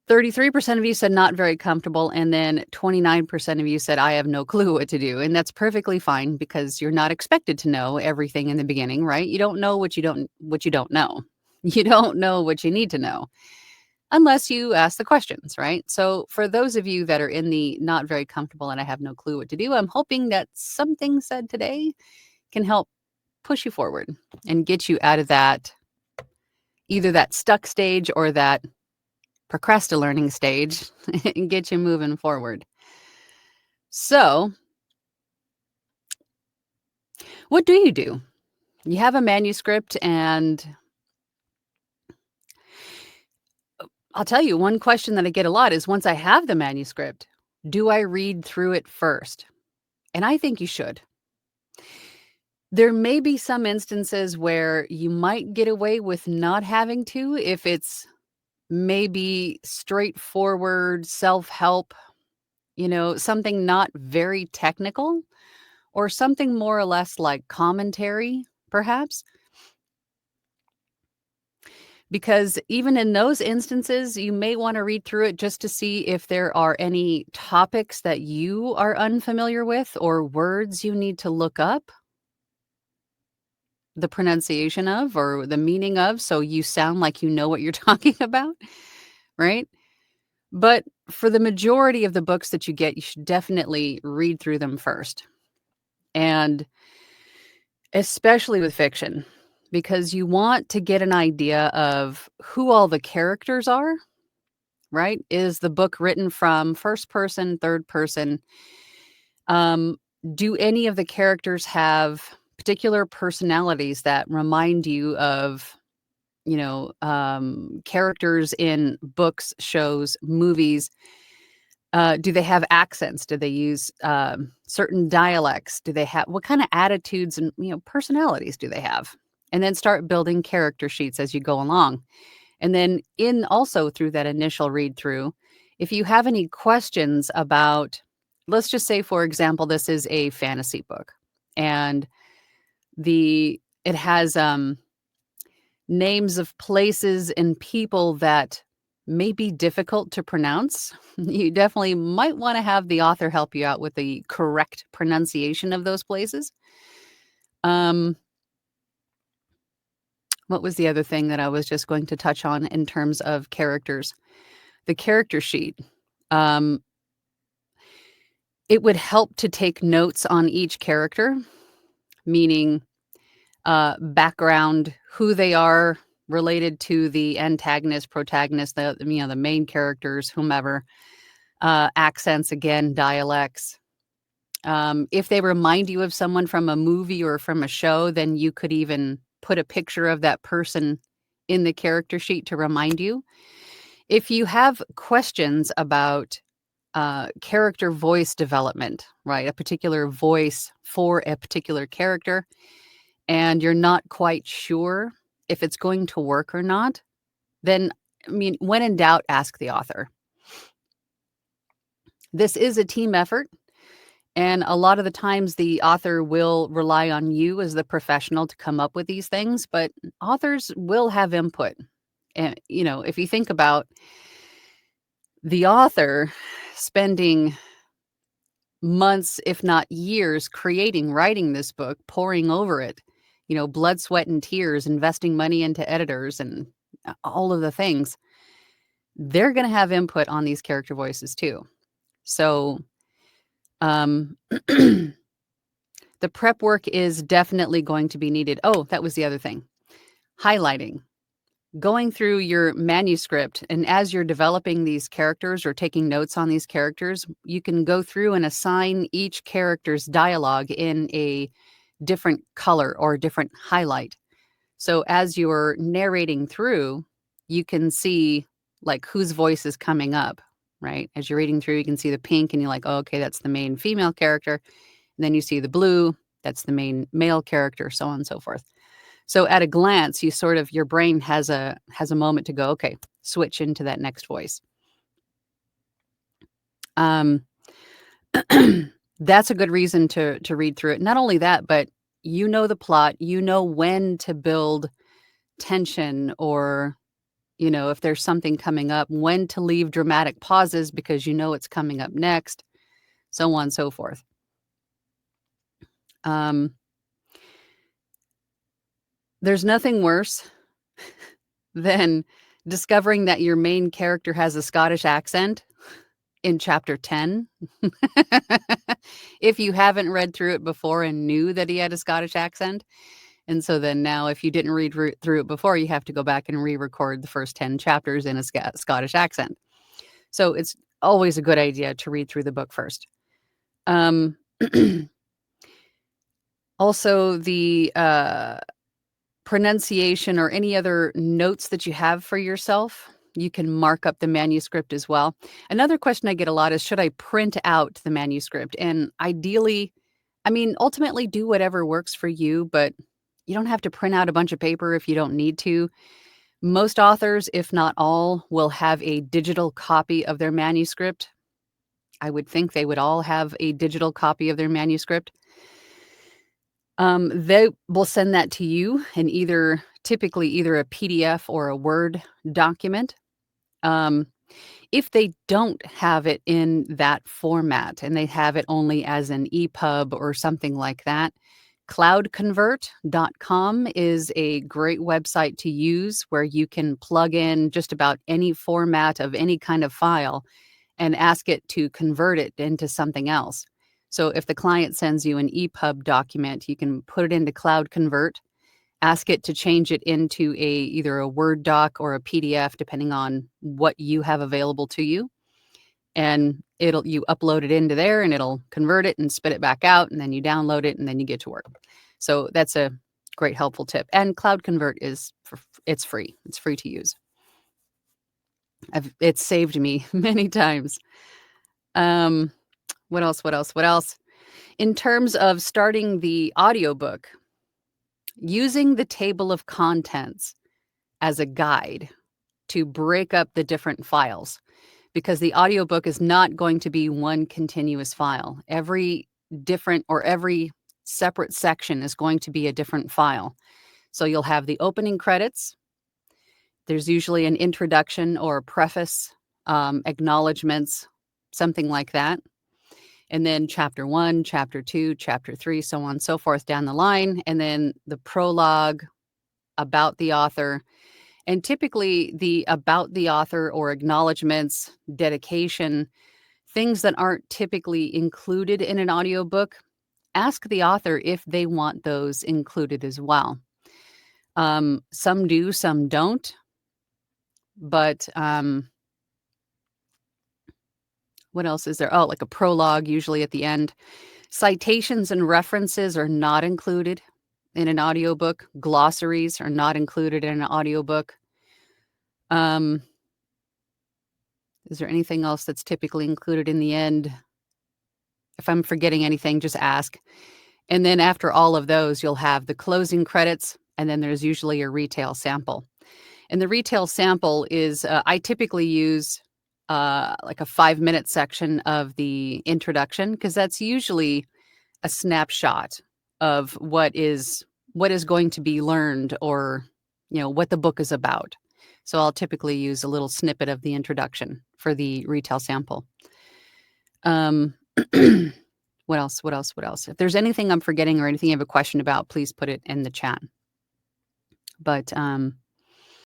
33% of you said not very comfortable, and then 29% of you said, I have no clue what to do. And that's perfectly fine because you're not expected to know everything in the beginning, right? You don't know what you don't know. You don't know what you need to know unless you ask the questions, right? So for those of you that are in the not very comfortable and I have no clue what to do, I'm hoping that something said today can help push you forward and get you out of that, either that stuck stage or that procrastinating stage and get you moving forward. So, what do? You have a manuscript, and I'll tell you one question that I get a lot is once I have the manuscript, do I read through it first? And I think you should. There may be some instances where you might get away with not having to if it's maybe straightforward self-help, something not very technical or something more or less like commentary, perhaps. Because even in those instances, you may want to read through it just to see if there are any topics that you are unfamiliar with or words you need to look up the pronunciation of or the meaning of so you sound like you know what you're talking about, right? But for the majority of the books that you get, you should definitely read through them first. And especially with fiction, because you want to get an idea of who all the characters are, right? Is the book written from first person, third person? Um, do any of the characters have particular personalities that remind you of, characters in books, shows, movies? Do they have accents? Do they use certain dialects? Do they have what kind of attitudes and personalities do they have? And then start building character sheets as you go along. And then in also through that initial read through, if you have any questions about, let's just say, for example, this is a fantasy book and it has names of places and people that may be difficult to pronounce. You definitely might want to have the author help you out with the correct pronunciation of those places. Um, what was the other thing that I was just going to touch on in terms of characters? The character sheet. Um, it would help to take notes on each character, meaning background, who they are related to the antagonist, protagonist, the main characters, whomever. Accents again, dialects. If they remind you of someone from a movie or from a show, then you could even put a picture of that person in the character sheet to remind you. If you have questions about character voice development, right? A particular voice for a particular character, and you're not quite sure if it's going to work or not, then, when in doubt, ask the author. This is a team effort, and a lot of the times the author will rely on you as the professional to come up with these things, but authors will have input. And, if you think about the author spending months, if not years, writing this book, poring over it, blood, sweat, and tears, investing money into editors and all of the things, they're going to have input on these character voices too. So, the prep work is definitely going to be needed. Oh, that was the other thing. Highlighting. Going through your manuscript, and as you're developing these characters or taking notes on these characters, you can go through and assign each character's dialogue in a different color or different highlight. So as you're narrating through, you can see like whose voice is coming up, right? As you're reading through, you can see the pink and you're like, oh, okay, that's the main female character. And then you see the blue, that's the main male character, so on and so forth. So at a glance, your brain has a moment to go, okay, switch into that next voice. That's a good reason to read through it. Not only that, but the plot, when to build tension or if there's something coming up, when to leave dramatic pauses because it's coming up next, so on and so forth. There's nothing worse than discovering that your main character has a Scottish accent in chapter 10. If you haven't read through it before and knew that he had a Scottish accent. And so then now, if you didn't read through it before, you have to go back and re-record the first 10 chapters in a Scottish accent. So it's always a good idea to read through the book first. Also, the pronunciation or any other notes that you have for yourself, you can mark up the manuscript as well. Another question I get a lot is, should I print out the manuscript? And ideally, ultimately do whatever works for you, but you don't have to print out a bunch of paper if you don't need to. Most authors, if not all, will have a digital copy of their manuscript. I would think they would all have a digital copy of their manuscript. They will send that to you in typically either a PDF or a Word document. If they don't have it in that format and they have it only as an EPUB or something like that, cloudconvert.com is a great website to use where you can plug in just about any format of any kind of file and ask it to convert it into something else. So if the client sends you an EPUB document, you can put it into Cloud Convert, ask it to change it into either a Word doc or a PDF, depending on what you have available to you. And you upload it into there and it'll convert it and spit it back out, and then you download it and then you get to work. So that's a great helpful tip. And Cloud Convert it's free. It's free to use. It's saved me many times. What else? In terms of starting the audiobook, using the table of contents as a guide to break up the different files, because the audiobook is not going to be one continuous file. Every separate section is going to be a different file. So you'll have the opening credits. There's usually an introduction or preface, acknowledgments, something like that. And then chapter 1, chapter 2, chapter 3, so on and so forth down the line. And then the prologue about the author. And typically the about the author or acknowledgments, dedication, things that aren't typically included in an audiobook, ask the author if they want those included as well. Some do, some don't. But what else is there? Oh, like a prologue, usually at the end. Citations and references are not included in an audiobook. Glossaries are not included in an audiobook. Is there anything else that's typically included in the end? If I'm forgetting anything, just ask. And then after all of those, you'll have the closing credits, and then there's usually a retail sample. And the retail sample is, I typically use like a 5-minute section of the introduction, because that's usually a snapshot of what is going to be learned, or what the book is about. So I'll typically use a little snippet of the introduction for the retail sample. What else? If there's anything I'm forgetting or anything you have a question about, please put it in the chat. But